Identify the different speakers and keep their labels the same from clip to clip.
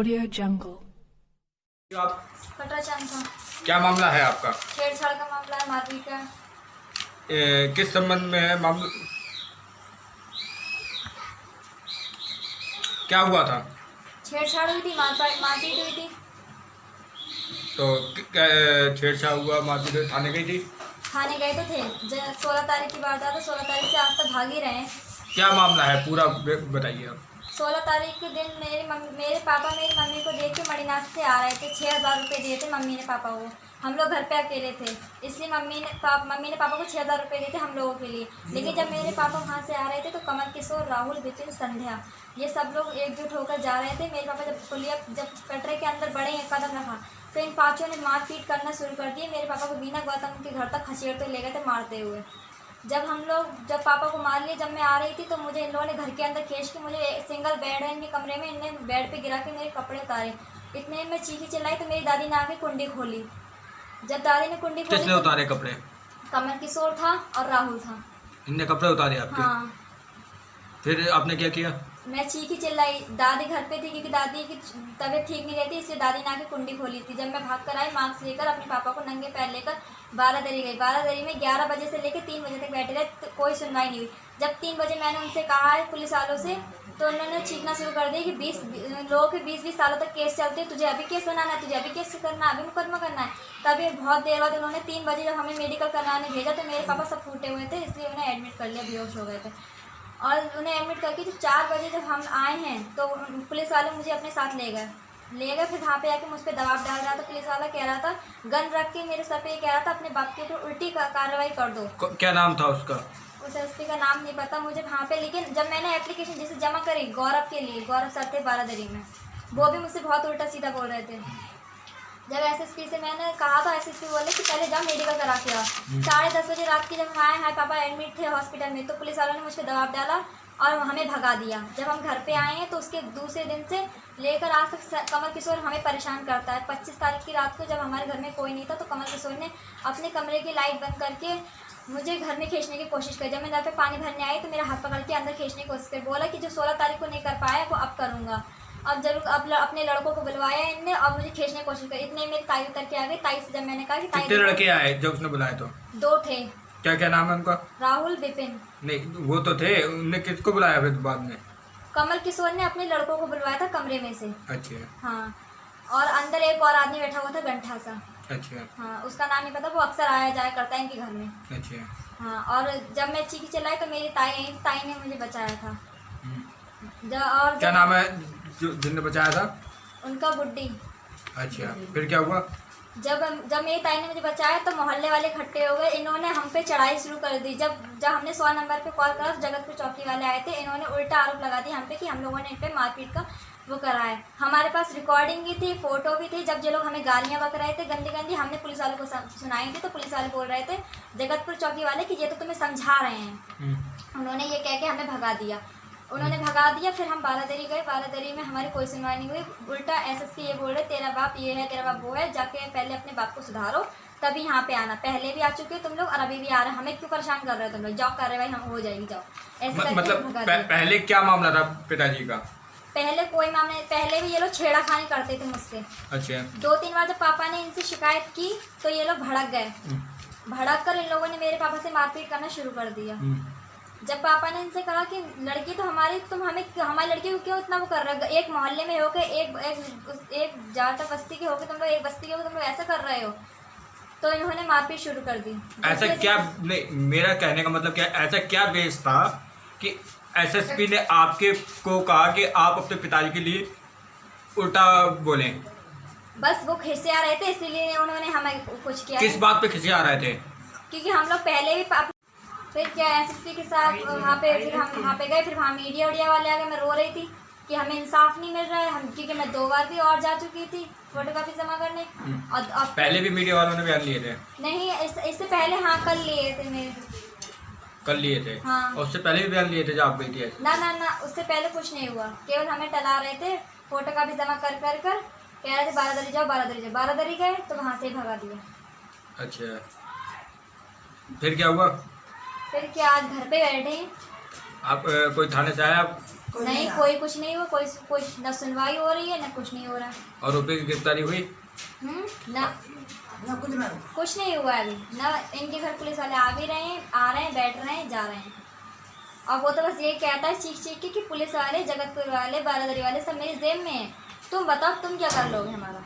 Speaker 1: Audio Jungle.
Speaker 2: आप
Speaker 3: कटरा चांद था।
Speaker 2: क्या मामला है आपका?
Speaker 3: छेड़छाड़ का मामला है, मारपीट का।
Speaker 2: किस संबंध में है मामला? क्या हुआ था?
Speaker 3: छेड़छाड़ हुई थी, मारपीट हुई थी।
Speaker 2: तो छेड़छाड़ हुआ, मारपीट हुई, थाने गई थी?
Speaker 3: थाने गए तो थे। 16 तारीख की बात है, तो 16 तारीख से आज तक भाग ही रहे हैं।
Speaker 2: क्या मामला है पूरा बताइए आप।
Speaker 3: 16 तारीख के दिन मेरे पापा मेरी मम्मी को देख के मणिनाथ से आ रहे थे। 6,000 रुपये दिए थे मम्मी ने पापा को। हम लोग घर पे अकेले थे, इसलिए मम्मी ने पापा को 6,000 रुपये दिए थे हम लोगों के लिए। लेकिन जब मेरे पापा वहाँ से आ रहे थे तो कमल किशोर, राहुल, विपिन, संध्या, ये सब लोग एकजुट होकर जा रहे थे। मेरे पापा जब कटरे के अंदर बड़े एक कदम रखा तो इन पाँचों ने मारपीट करना शुरू कर दी। मेरे पापा को बिना गौतम के घर तक खसेड़ते ले गए थे मारते हुए। जब पापा को मार लिया, जब मैं आ रही थी तो मुझे इन लोगों ने घर के अंदर खींच के, मुझे सिंगल बेड है इनके कमरे में, इनने बेड पे गिरा के मेरे कपड़े उतारे। इतने में चीखी चिल्लाई तो मेरी दादी ने आके कुंडी खोली। जब दादी ने कुंडी खोली,
Speaker 2: किसने उतारे कपड़े?
Speaker 3: कमल किशोर था और राहुल था।
Speaker 2: इनने कपड़े उतारे आपके?
Speaker 3: हाँ।
Speaker 2: फिर आपने क्या किया?
Speaker 3: मैं चीखी चिल्लाई, दादी घर पे थी क्योंकि दादी की तबीयत ठीक नहीं रहती, इसलिए दादी ने आके कुंडी खोली थी। जब मैं भाग कर आई मास्क लेकर, अपने पापा को नंगे पैर लेकर बारादरी गई। बारादरी में 11 बजे से लेकर 3 बजे तक बैठे रहे, तो कोई सुनवाई नहीं हुई। जब 3 बजे मैंने उनसे कहा है पुलिस वालों से, तो उन्होंने चीखना शुरू कर दिया कि 20 लोगों के 20-20 सालों तक केस चलते हैं, तुझे अभी केस बनाना है, तुझे अभी केस करना है, अभी मुकदमा करना है। तभी बहुत देर बाद उन्होंने 3 बजे जब हमें मेडिकल कराने भेजा तो मेरे पापा सब फूटे हुए थे, इसलिए उन्हें एडमिट कर लिया, बेहोश हो गए थे। और उन्हें एडमिट करके जब 4 बजे जब हम आए हैं तो पुलिस वाले मुझे अपने साथ ले गए। फिर वहाँ पे आके मुझ पर दबाव डाल रहा था। पुलिस वाला कह रहा था, गन रख के मेरे सर पे ये कह रहा था, अपने बाप के ऊपर उल्टी कार्रवाई कर दो।
Speaker 2: क्या नाम था उसका?
Speaker 3: उस एसपी का नाम नहीं पता मुझे वहाँ पे। लेकिन जब मैंने एप्लीकेशन जैसे जमा करी गौरव के लिए, गौरव सर थे बारादरी में, वो भी मुझसे बहुत उल्टा सीधा बोल रहे थे। जब एसएसपी से मैंने कहा तो एसएसपी बोले कि पहले जाओ मेडिकल करा के आओ। 10:30 बजे रात की जब हम आए हैं, पापा एडमिट थे हॉस्पिटल में, तो पुलिस वालों ने मुझ पर दबाव डाला और हमें भगा दिया। जब हम घर पे आए हैं तो उसके दूसरे दिन से लेकर आज तक कमल किशोर हमें परेशान करता है। 25 तारीख की रात को जब हमारे घर में कोई नहीं था तो कमल किशोर ने अपने कमरे की लाइट बंद करके मुझे घर में खींचने की कोशिश करी। जब मैं नल पे पानी भरने आई तो मेरा हाथ पकड़ के अंदर खींचने की कोशिश करी। बोला कि जो 16 तारीख को नहीं कर पाया वो अब करूँगा। अब अपने लड़कों को बुलवाया इनने और मुझे खींचने की कोशिश करी। इतने मेरी ताई उतर के आ गई। ताई से जब मैंने कहा कि ताई,
Speaker 2: कितने लड़के आए जब उसने बुलाया? तो
Speaker 3: 2 थे।
Speaker 2: क्या क्या नाम है उनका?
Speaker 3: राहुल, विपिन।
Speaker 2: नहीं वो तो थे, उनने किसको बुलाया फिर बाद में?
Speaker 3: कमल किशोर ने अपने लड़कों को बुलवाया था कमरे में से।
Speaker 2: अच्छा।
Speaker 3: हाँ, और अंदर एक और आदमी बैठा हुआ था, गंठा सा।
Speaker 2: अच्छा।
Speaker 3: हाँ, उसका नाम नहीं पता, वो अक्सर आया जाया करता है इनके घर में।
Speaker 2: अच्छा।
Speaker 3: हाँ, और जब मैं चीखी चिल्लाई तो मेरी ताई ने मुझे बचाया था। और
Speaker 2: क्या नाम है जिनने बचाया था?
Speaker 3: उनका गुड्डी।
Speaker 2: अच्छा, फिर क्या हुआ?
Speaker 3: जब मेरी ताई ने मुझे बचाया तो मोहल्ले वाले इकट्ठे हो गए। इन्होंने हम पे चढ़ाई शुरू कर दी। जब हमने 100 नंबर पे कॉल करा तो जगतपुर चौकी वाले आए थे। इन्होंने उल्टा आरोप लगा दिया हम पे कि हम लोगों ने इन पे मारपीट का वो करा है। हमारे पास रिकॉर्डिंग भी थी, फोटो भी थी। जब ये लोग हमें गालियाँ बक रहे थे गंदी गंदी, हमने पुलिस वालों को सुनाई थी तो पुलिस वाले बोल रहे थे जगतपुर चौकी वाले कि ये तो तुम्हें समझा रहे हैं। उन्होंने ये कह के हमें भगा दिया। फिर हम बारादरी गए। बारादरी में हमारी कोई सुनवाई नहीं हुई। उल्टा एसएसपी ये बोल रहे तेरा बाप ये है, तेरा बाप वो है, जाके पहले अपने बाप को सुधारो तभी यहाँ पे आना। पहले भी आ चुके तुम लोग और अभी भी आ रहे हैं, हमें क्यों परेशान कर रहे हो तुम लोग? जाओ कार्रवाई हम हो जाएगी, जाओ। ऐसे
Speaker 2: मतलब पहले क्या मामला था पिताजी का?
Speaker 3: पहले कोई मामला, पहले भी ये लोग छेड़ाखानी करते थे मुझसे।
Speaker 2: अच्छा।
Speaker 3: 2-3 बार जब पापा ने इनसे शिकायत की तो ये लोग भड़क गए। भड़क कर इन लोगों ने मेरे पापा से मारपीट करना शुरू कर दिया। जब पापा ने इनसे कहा कि लड़की तो हमारी, तुम हमारी लड़की को क्यों इतना वो कर रहे हो? एक मोहल्ले में होकर एक जाट बस्ती के होकर तुम लोग, एक बस्ती के होकर तुम लोग ऐसा कर रहे हो, तो इन्होंने मारपीट शुरू कर दी।
Speaker 2: ऐसा क्या? नहीं, मेरा कहने का मतलब क्या, ऐसा क्या बेस था कि एसएसपी ने आपके को कहा कि आप अपने पिताजी के लिए उल्टा बोले?
Speaker 3: बस वो खिसे आ रहे थे इसीलिए उन्होंने हमें कुछ किया।
Speaker 2: किस बात पे खिसे आ रहे थे?
Speaker 3: क्योंकि हम लोग पहले भी फिर क्या एसएसपी के साथ वहाँ पे, फिर हम वहाँ पे गए। फिर वहाँ मीडिया वाले आ गए। मैं रो रही थी कि हमें इंसाफ नहीं मिल रहा है। क्योंकि मैं 2 बार भी और जा चुकी थी फोटोकॉपी जमा करने। और
Speaker 2: पहले भी मीडिया वालों ने बयान लिए थे?
Speaker 3: नहीं, इससे पहले हाँ कल लिए थे मेरे।
Speaker 2: कल लिए थे?
Speaker 3: हाँ।
Speaker 2: और उससे पहले भी बयान लिए थे जब आप गई थी?
Speaker 3: ना, उससे पहले कुछ नहीं हुआ, केवल हमें टला रहे थे। फोटोकॉपी जमा कर कह रहे थे बारादरी जाओ, बारादरी जाओ। बारादरी गए तो वहाँ से भगा दिया।
Speaker 2: अच्छा, फिर क्या हुआ?
Speaker 3: फिर क्या, आज घर पे बैठे हैं।
Speaker 2: आप कोई थाने से आया
Speaker 3: नहीं, कोई कुछ नहीं हुआ, कोई न सुनवाई हो रही है न कुछ नहीं हो रहा है।
Speaker 2: आरोपी की गिरफ्तारी हुई?
Speaker 3: ना कुछ नहीं हुआ अभी ना। इनके घर पुलिस वाले आ भी रहे हैं, आ रहे हैं, बैठ रहे हैं, जा रहे हैं। और वो तो बस ये कहता है चीख चीख के कि पुलिस वाले, जगतपुर वाले, बारादरी वाले सब मेरी जेब में है, तुम बताओ तुम क्या कर लोगे हमारा।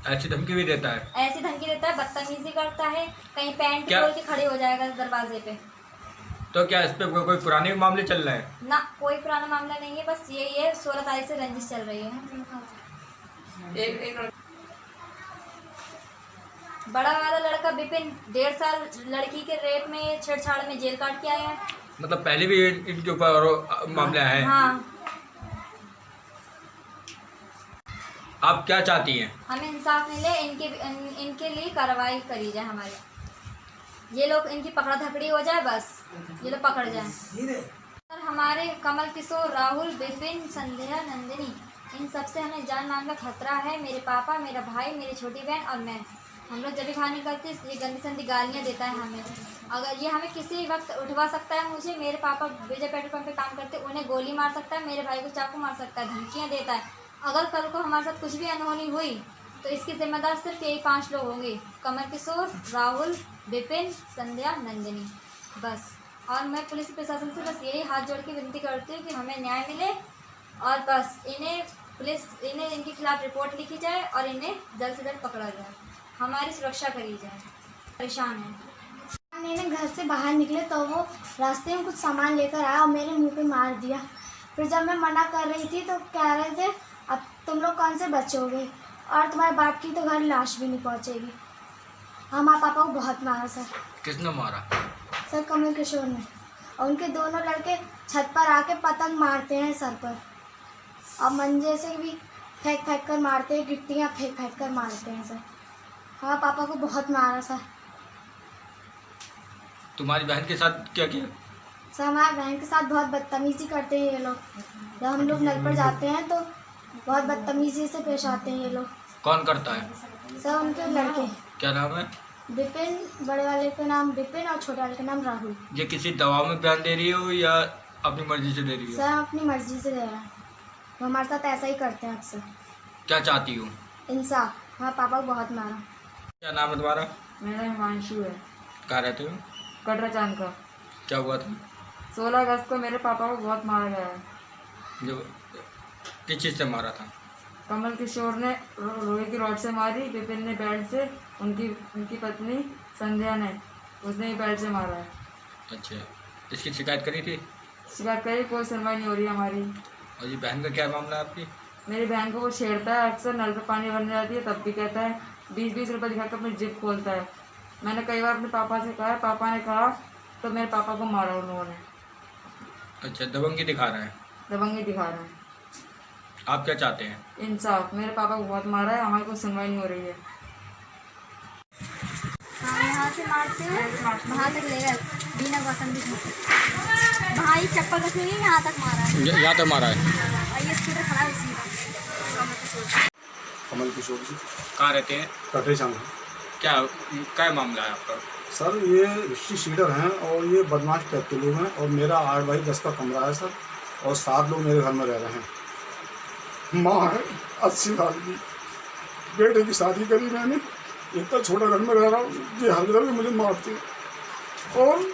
Speaker 2: ऐसी धमकी भी देता है?
Speaker 3: ऐसी धमकी देता है, बदतमीजी करता है, कहीं पैंट
Speaker 2: क्या?
Speaker 3: खोल के खड़े हो जाएगा दरवाजे पे।
Speaker 2: तो क्या इस पे कोई पुराने मामले चल रहे हैं?
Speaker 3: ना, कोई पुराना मामला नहीं है, बस ये 16 तारीख से रंजिश चल रही है। बड़ा वाला लड़का विपिन 1.5 साल लड़की के रेप में, छेड़छाड़ में जेल काट के आया है।
Speaker 2: मतलब पहले भी इनके ऊपर मामले आए हैं?
Speaker 3: हाँ।
Speaker 2: आप क्या चाहती हैं?
Speaker 3: हमें इंसाफ मिले, इनके लिए कार्रवाई करी जाए हमारी। ये लोग, इनकी पकड़ा धकड़ी हो जाए, बस ये लोग पकड़ जाए। सर, हमारे कमल किशोर, राहुल, विपिन, संध्या, नंदिनी, इन सबसे हमें जान मान का खतरा है। मेरे पापा, मेरा भाई, मेरी छोटी बहन और मैं, हम लोग जब भी बाहर निकलते हैं ये गंदी संदी गालियाँ देता है हमें। अगर ये हमें किसी वक्त उठवा सकता है, मुझे, मेरे पापा विजय पेट्रोल पंप पे काम करते, उन्हें गोली मार सकता है, मेरे भाई को चाकू मार सकता है, धमकियाँ देता है। अगर कल को हमारे साथ कुछ भी अनहोनी हुई तो इसकी जिम्मेदार सिर्फ यही 5 लोग होंगे, कमल किशोर, राहुल, विपिन, संध्या, नंदिनी, बस। और मैं पुलिस प्रशासन से बस यही हाथ जोड़ के विनती करती हूँ कि हमें न्याय मिले और बस इन्हें इनके खिलाफ रिपोर्ट लिखी जाए और इन्हें जल्द से जल्द पकड़ा जाए, हमारी सुरक्षा करी जाए। परेशान है।
Speaker 1: मैंने घर से बाहर निकले तो वो रास्ते में कुछ सामान लेकर आया और मेरे मुंह पे मार दिया। फिर जब मैं मना कर रही थी तो कह रहे थे अब तुम लोग कौन से बचोगे और तुम्हारे बाप की तो घर लाश भी नहीं पहुंचेगी। हमारे पापा को बहुत मारा सर।
Speaker 2: किसने मारा?
Speaker 1: सर कमल किशोर ने। और उनके दोनों लड़के छत पर आके पतंग मारते हैं सर पर और मंजे से भी फेंक फेंक कर मारते हैं, गिट्टियाँ फेंक फेंक कर मारते हैं सर। हमारे पापा को बहुत मारा सर।
Speaker 2: तुम्हारी बहन के साथ क्या किया?
Speaker 1: सर हमारे बहन के साथ बहुत बदतमीजी करते हैं ये लोग। जब हम लोग नल पर जाते हैं तो बहुत बदतमीजी से पेश आते हैं ये लोग।
Speaker 2: कौन करता है?
Speaker 1: सर उनके लड़के।
Speaker 2: क्या नाम है?
Speaker 1: विपिन, बड़े वाले का नाम विपिन और छोटे वाले का नाम राहुल।
Speaker 2: ये किसी दवा में बयान दे रही हो या अपनी मर्जी से दे रही हो?
Speaker 1: सर अपनी मर्जी से दे रहा है, वो हमारे साथ ऐसा ही करते हैं अक्सर।
Speaker 2: क्या चाहती हो?
Speaker 1: इंसाफ। हमारे पापा को बहुत मारा।
Speaker 2: क्या नाम है तुम्हारा?
Speaker 4: मेरा हिमांशु है।
Speaker 2: कहाँ रहते हो?
Speaker 4: कटरा चांद का।
Speaker 2: क्या हुआ था?
Speaker 4: 16 अगस्त को मेरे पापा को बहुत मारा गया है।
Speaker 2: जो किस चीज़ से मारा था?
Speaker 4: कमल किशोर ने लोहे की रॉड से मारी, विपिन ने बेल्ट से, उनकी पत्नी संध्या ने, उसने ही बेल्ट से मारा है।
Speaker 2: अच्छा, इसकी शिकायत करी थी?
Speaker 4: शिकायत करी, कोई सुनवाई नहीं हो रही हमारी।
Speaker 2: और ये बहन का क्या मामला है आपकी?
Speaker 4: मेरी बहन को वो छेड़ता है अक्सर, नल पे पानी भरने जाती है तब भी कहता है 20-20 रुपये दिखाकर अपनी जिप खोलता है। मैंने कई बार अपने पापा से कहा, पापा ने कहा तो मेरे पापा को मारा उन्होंने।
Speaker 2: अच्छा, दबंगी दिखा रहा है?
Speaker 4: दबंगी दिखा रहे हैं।
Speaker 2: आप क्या चाहते हैं?
Speaker 4: इंसाफ। मेरे पापा को बहुत मारा है, हमारी कोई सुनवाई नहीं हो रही है।
Speaker 3: हाँ, यहाँ से मारते हुए वहाँ तक ले गए, बिना बर्तन भी खाते। भाई चप्पल रखी हुई यहाँ तक मारा है।
Speaker 2: यहाँ तक मारा है?
Speaker 3: और ये स्कूटर खड़ा है उसी का।
Speaker 5: कमल किशोर जी।
Speaker 2: कहाँ रहते हैं?
Speaker 5: कटरे चांद।
Speaker 2: क्या मामला है आपका?
Speaker 5: सर ये हिस्ट्री शीटर हैं और ये बदमाश टाइप के लोग हैं और मेरा 8x10 का कमरा है सर और 7 लोग मेरे घर में रह रहे हैं। माँ है 80 साल की, बेटे की शादी करी मैंने, इतना छोटा घर में रह रहा हूँ, ये हर जगह मुझे मारते हैं। और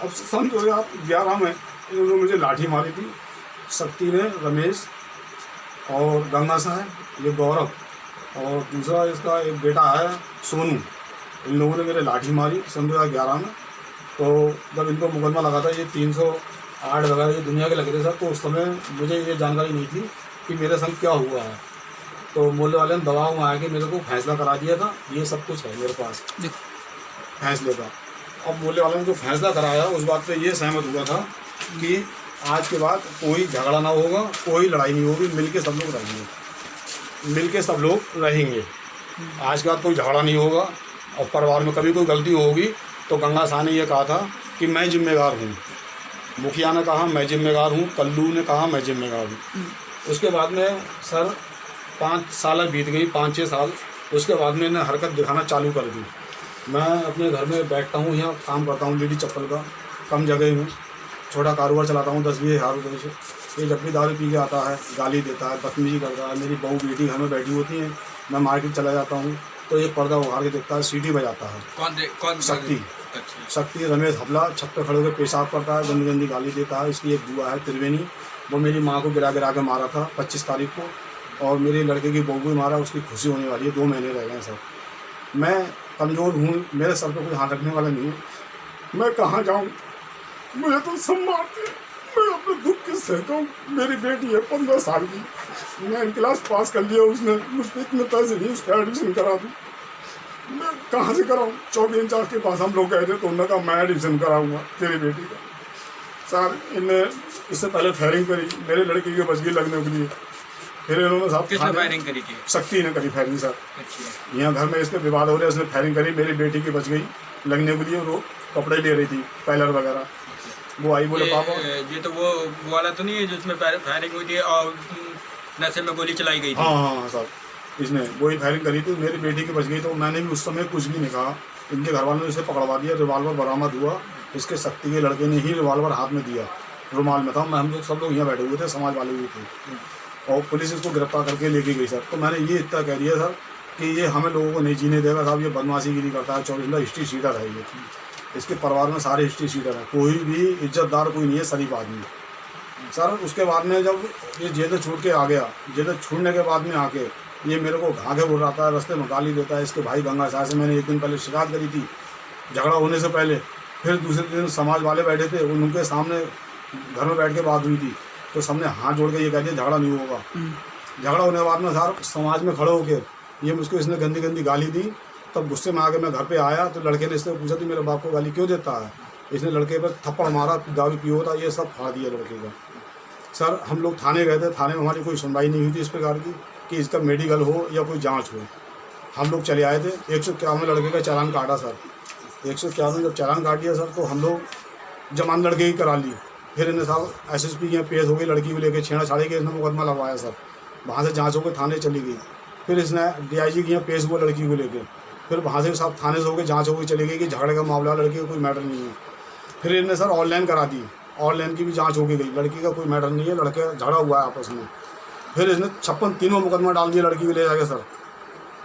Speaker 5: अब सन 2011 में इन्होंने मुझे लाठी मारी थी, शक्ति ने, रमेश और गंगा साहब, ये गौरव और दूसरा इसका एक बेटा है सोनू, इन लोगों ने मेरे लाठी मारी सन 2011 में। तो जब इनको मुकदमा लगा था, ये 308 वगैरह ये दुनिया के लग रहे सर, तो उस समय मुझे ये जानकारी नहीं थी कि मेरे संग क्या हुआ है। तो मोहल्ले वाले ने दबाव में आया कि मेरे को फैसला करा दिया था, ये सब कुछ है मेरे पास फैसले का। अब मोहल्ले वालों ने जो फैसला कराया उस बात पे ये सहमत हुआ था कि आज के बाद कोई झगड़ा ना होगा, कोई लड़ाई नहीं होगी, मिलके सब लोग रहेंगे, मिलके सब लोग रहेंगे। आज के बाद कोई झगड़ा नहीं होगा और परिवार में कभी कोई गलती होगी तो गंगा साह ने ये कहा था कि मैं जिम्मेदार हूँ, मुखिया ने कहा मैं जिम्मेदार हूँ, कल्लू ने कहा मैं जिम्मेदार हूँ। उसके बाद में सर 5 साल बीत गई, 5-6 साल। उसके बाद में इन्हें हरकत दिखाना चालू कर दी। मैं अपने घर में बैठता हूँ, यहाँ काम करता हूँ लेडी चप्पल का, कम जगह में, छोटा कारोबार चलाता हूँ 10-20 हज़ार रुपये से। ये जब भी दारू पी के आता है गाली देता है, बदतमीजी करता है। मेरी बहू बेटी घर में बैठी होती हैं, मैं मार्केट चला जाता हूँ तो ये पर्दा उखाड़ के देखता है, सीटी बजाता है।
Speaker 2: कौन
Speaker 5: शक्ति
Speaker 2: अच्छा।
Speaker 5: शक्ति रमेश हबला छत पे खड़े होकर पेशाब करता है, गंदी गंदी गाली देता है। इसकी एक बुआ है त्रिवेणी, वो मेरी माँ को गिरा गिरा के मारा था 25 तारीख को, और मेरे लड़के की बहू भी मारा। उसकी खुशी होने वाली है, 2 महीने रह गए सर। मैं कमज़ोर हूँ, मेरे सर पे कोई हाथ रखने वाला नहीं है। मैं कहाँ जाऊँ, मुझे तो सब मारते हैं। मैं अपने दुख किस सहता हूँ। मेरी बेटी है 15 साल की, मैं क्लास पास कर लिया, उसने मुझ पर इतने पैसे नहीं उसका एडमिशन करा दूँ। मैं कहाँ से कराऊँ? चौकी इंचार्ज के पास हम लोग गए थे तो उन्होंने कहा मैं एडमिशन कराऊँगा तेरी बेटी का। सर इनने इससे पहले फायरिंग करी, मेरे लड़की के बच गई लगने के लिए। फिर इन्होंने साहब
Speaker 2: किसने फायरिंग करी थी?
Speaker 5: शक्ति ने करी फायरिंग सर।
Speaker 2: अच्छा।
Speaker 5: यहाँ घर में इसके विवाद हो रहे, उसने फायरिंग करी, मेरी बेटी की बच गई लगने के लिए। वो कपड़े ले रही थी पैलर वगैरह, वो आई बोले पापा
Speaker 2: ये तो वो वाला तो नहीं है जिसमें फायरिंग हुई थी और नशे में गोली चलाई गई थी?
Speaker 5: हाँ सर, इसने वही फायरिंग करी थी, मेरी बेटी की बच गई। तो मैंने भी उस समय कुछ भी नहीं कहा। इनके घर वालों ने इसे पकड़वा दिया, रिवाल्वर बरामद हुआ। इसके शक्ति के लड़के ने ही रिवाल्वर हाथ में दिया, रुमाल में था। हम लोग सब लोग यहाँ बैठे हुए थे, समाज वाले भी थे, और पुलिस इसको गिरफ्तार करके लेके गई सर। तो मैंने ये इतना कह दिया सर कि ये हमें लोगों को नहीं जीने देगा साहब। ये बदमाशीगिरी करता है, 24 हिस्ट्री शीटर है ये। इसके परिवार में सारे हिस्ट्री शीटर हैं, कोई भी इज्जतदार कोई नहीं है, शरीफ आदमी सर। उसके बाद में जब ये जेल छूट के आ गया, जेल छूटने के बाद में आके ये मेरे को घाघे बोल रहा था, रास्ते में गाली देता है। इसके भाई गंगा शाह से मैंने 1 दिन पहले शिकायत करी थी, झगड़ा होने से पहले। फिर दूसरे दिन समाज वाले बैठे थे, उनके सामने घर में बैठ के बात हुई थी, तो सबने हाथ जोड़ के ये कह दिया झगड़ा नहीं होगा। झगड़ा होने के बाद में सर समाज में खड़े होकर ये मुझको इसने गंदी गंदी गाली दी। तब गुस्से में आके मैं घर पे आया तो लड़के ने इससे पूछा कि मेरे बाप को गाली क्यों देता है। इसने लड़के पर थप्पड़ मारा, दारू पियो था, ये सब फाड़ दिया लड़के का। सर हम लोग थाने गए थे, थाने में हमारी कोई सुनवाई नहीं हुई थी इस प्रकार की कि इसका मेडिकल हो या कोई जांच हो। हम लोग चले आए थे, 151 लड़के का चालान काटा सर। 151 जब चालान काट दिया सर तो हम लोग जमानत लड़के की करा ली। फिर इन्हें साहब SSP के यहाँ पेश हो गई, लड़की को लेकर छेड़ा-छाड़ी के इसने मुकदमा लगवाया सर। वहाँ से जाँच होकर थाने चली गई। फिर इसने DIG के यहाँ पेश हुआ लड़की को लेकर। फिर वहाँ से साहब थाने से होकर जाँच होकर चली गई कि झगड़े का मामला, लड़की का कोई मैटर नहीं है। फिर इन्हें सर ऑनलाइन करा दी, ऑनलाइन की भी जाँच होकर गई, लड़की का कोई मैटर नहीं है, लड़के झगड़ा हुआ है आपस में। फिर इसने 56-3 में मुकदमा डाल दिया लड़की को ले जाके सर।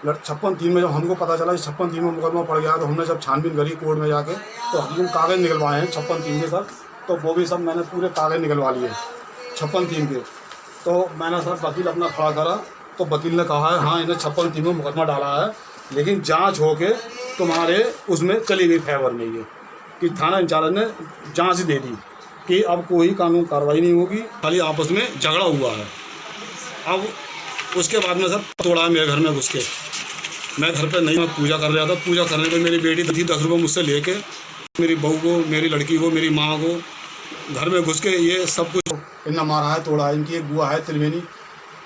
Speaker 5: 56-3 में जब हमको पता चला कि 56-3 में मुकदमा पड़ गया तो हमने जब छानबीन करी कोर्ट में जाके तो हम कागज़ निकलवाए हैं 56-3 के सर। तो वो भी सब मैंने पूरे कागज़ निकलवा लिए 56-3 के। तो मैंने सर वकील अपना खड़ा करा तो वकील ने कहा है हाँ इन्हें 56-3 में मुकदमा डाला है, लेकिन जांच होके तुम्हारे उसमें चली गई फेवर में ये कि थाना इंचार्ज ने जांच दे दी कि अब कोई कानून कार्रवाई नहीं होगी, खाली आपस में झगड़ा हुआ है। अब उसके बाद में सर तोड़ा मेरे घर में घुस के। मैं घर पे नहीं, मैं पूजा कर रहा था। पूजा करने पर मेरी बेटी थी 10 रुपये मुझसे लेके मेरी बहू को, मेरी लड़की को, मेरी माँ को घर में घुस के ये सब कुछ इन्ना मारा है, तोड़ा है। इनकी एक बुआ है त्रिवेणी,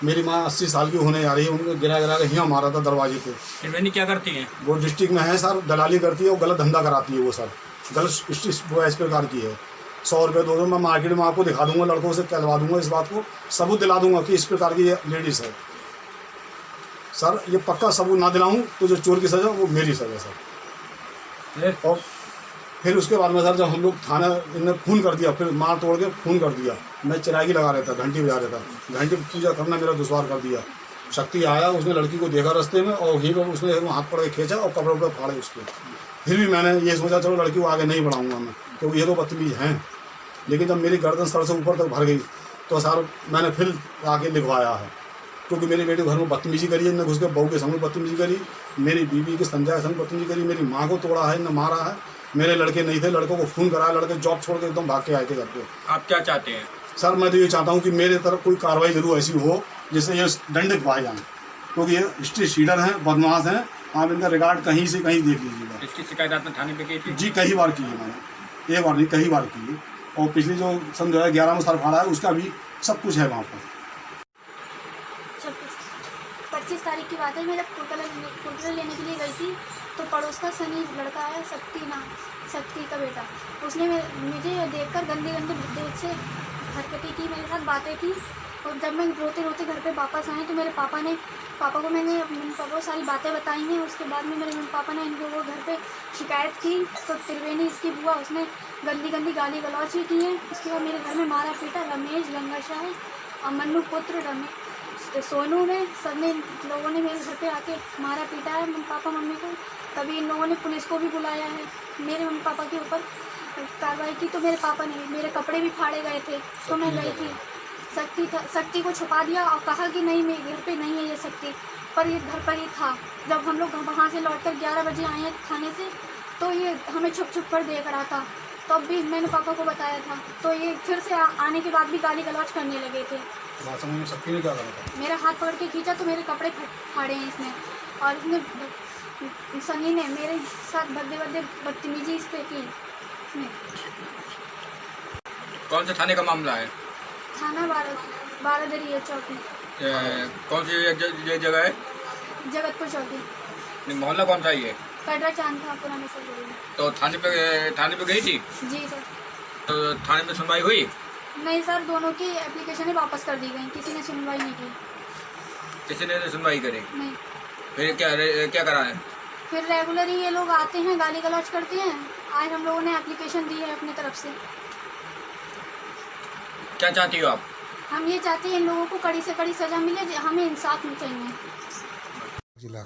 Speaker 5: मेरी माँ 80 साल की होने जा रही है, उनको गिरा गिरा के यहाँ मारा था दरवाजे पे।
Speaker 2: त्रिवेणी क्या करती हैं?
Speaker 5: वो डिस्ट्रिक्ट में है सर, दलाली करती है, वो गलत धंधा कराती है। वो सर गलत वो इस प्रकार की है। 100 रुपये 200 मैं मार्केट में आपको दिखा दूंगा, लड़कों से कहलवा दूंगा, इस बात को सबूत दिला दूंगा कि इस प्रकार की ये लेडीज़ है सर। ये पक्का सबूत ना दिलाऊं तो जो चोर की सज़ा वो मेरी सज़ा सर। और फिर उसके बाद में सर जब हम लोग थाना इन्हें फ़ोन कर दिया, फिर मार तोड़ के फ़ोन कर दिया। मैं चिरागी लगा रहता, घंटी बजा रहता, घंटी पूजा करना मेरा दुश्वार कर दिया। शक्ति आया, उसने लड़की को देखा रास्ते में और वहीं पर उसने हाथ पकड़ के खींचा और कपड़े उपड़े फाड़े उसके। फिर भी मैंने ये सोचा चलो लड़की को आगे नहीं बढ़ाऊँगा मैं, क्योंकि ये तो बदतमीज़ हैं। लेकिन जब मेरी गर्दन सर से ऊपर तक भर गई तो सर मैंने फिर आके लिखवाया है, क्योंकि मेरी बेटी घर में बदतमीजी करी है, इन्हें घुस के बहू के संग बदतमीजी करी, मेरी बीवी के संजय के संग बदतमीजी करी, मेरी माँ को तोड़ा है, इन्हें मारा है। मेरे लड़के नहीं थे, लड़कों को फ़ोन कराया, लड़के जॉब छोड़ के एकदम भाग के आए थे घर पे।
Speaker 2: आप क्या चाहते हैं?
Speaker 5: सर मैं तो ये चाहता हूँ कि मेरे तरफ कोई कार्रवाई जरूर ऐसी हो जिससे ये दंडित पाए जाएँ, क्योंकि ये हिस्ट्री शीटर हैं, बदमाश हैं। आप इनका रिकॉर्ड कहीं से कहीं देख लीजिएगा।
Speaker 2: इसकी शिकायत आपने थाने पे की थी?
Speaker 5: जी कई बार की है मैंने, एक बार नहीं कई बार की है। और पिछली जो सन 2011 में सर फाड़ा है उसका भी सब कुछ है वहाँ पर।
Speaker 1: 25 तारीख की बात है, मैं जब कुरकुरे लेने के लिए गई थी तो पड़ोस का सनी लड़का है, शक्ति का बेटा, उसने मुझे देखकर गंदे देख से हरकतें की, मेरे साथ बातें की। और जब मैं रोते रोते घर पे वापस आई तो मेरे पापा को मैंने मम्मी पापा को सारी बातें बताई हैं। उसके बाद में मेरे मम्मी पापा ने इनको वो घर पे शिकायत की तो त्रिवेणी इसकी बुआ उसने गंदी गंदी गाली गलौज भी की है। उसके बाद मेरे घर में मारा पीटा रमेश गंगाशाह और मन्नू पुत्र सोनू ने सब ने लोगों ने मेरे घर पे आके मारा पीटा है पापा मम्मी को। तभी इन लोगों ने पुलिस को भी बुलाया है, मेरे मम्मी पापा के ऊपर कार्रवाई की। तो मेरे पापा ने मेरे कपड़े भी फाड़े गए थे तो मैं गई थी, शक्ति को छुपा दिया और कहा कि नहीं मेरे घर पे नहीं है ये शक्ति, पर ये घर पर ही था। जब हम लोग वहाँ से लौटकर 11 बजे आए हैं थाने से तो ये हमें छुप छुप कर देख रहा था। तो अब भी मैंने पापा को बताया था तो ये फिर से आने के बाद भी गाली गलौज करने लगे थे।
Speaker 5: शक्ति ने क्या करा था?
Speaker 1: मेरा हाथ पकड़ के खींचा तो मेरे कपड़े फाड़े हैं इसने, और इसने सनी ने मेरे साथ भद्दे बदतमीजी इस पर की।
Speaker 2: कौन से थाने का मामला है?
Speaker 1: थाना बारादरी है चौकी,
Speaker 2: कौन सी जगह है?
Speaker 1: जगतपुर चौकी।
Speaker 2: मोहल्ला कौन सा ही है?
Speaker 1: कटरा चांद था पुराने से।
Speaker 2: तो थाने पे गई थी?
Speaker 1: जी सर।
Speaker 2: तो थाने में सुनवाई हुई?
Speaker 1: नहीं सर, दोनों की एप्लीकेशनें वापस कर दी गई, किसी ने सुनवाई नहीं की।
Speaker 2: किसी ने सुनवाई करी?
Speaker 1: नहीं।
Speaker 2: फिर क्या करा है?
Speaker 1: फिर रेगुलर ही ये लोग आते हैं गाली गलौज करते हैं। आज हम लोगों ने एप्लीकेशन दी है अपनी तरफ से।
Speaker 2: क्या चाहती हो आप?
Speaker 1: हम ये चाहते हैं इन लोगों को कड़ी से कड़ी सज़ा मिले, हमें इंसाफ चाहिए।
Speaker 5: जिला